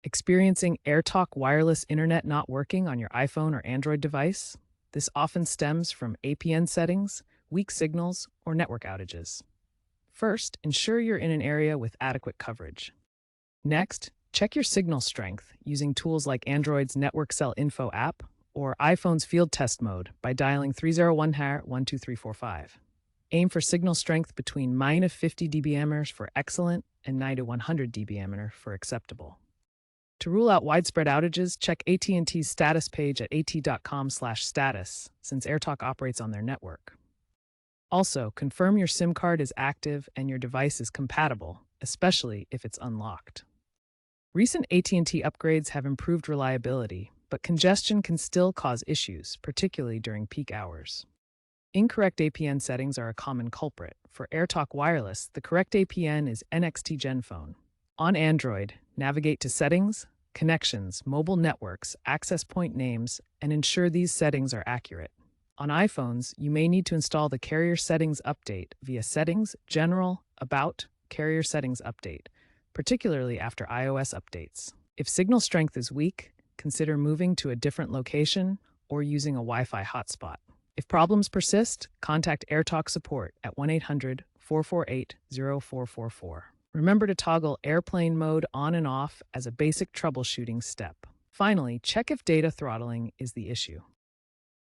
Experiencing AirTalk Wireless internet not working on your iPhone or Android device? This often stems from APN settings, weak signals, or network outages. First, ensure you're in an area with adequate coverage. Next, check your signal strength using tools like Android's Network Cell Info app or iPhone's Field Test Mode by dialing 301#12345. Aim for signal strength between -50 dBm for excellent and 90 to 100 dBm for acceptable. To rule out widespread outages, check AT&T's status page at at.com/status, since AirTalk operates on their network. Also, confirm your SIM card is active and your device is compatible, especially if it's unlocked. Recent AT&T upgrades have improved reliability, but congestion can still cause issues, particularly during peak hours. Incorrect APN settings are a common culprit. For AirTalk Wireless, the correct APN is NXT Gen Phone. On Android, navigate to Settings, Connections, Mobile Networks, Access Point Names, and ensure these settings are accurate. On iPhones, you may need to install the Carrier Settings Update via Settings, General, About, Carrier Settings Update, particularly after iOS updates. If signal strength is weak, consider moving to a different location or using a Wi-Fi hotspot. If problems persist, contact AirTalk support at 1-800-448-0444. Remember to toggle airplane mode on and off as a basic troubleshooting step. Finally, check if data throttling is the issue.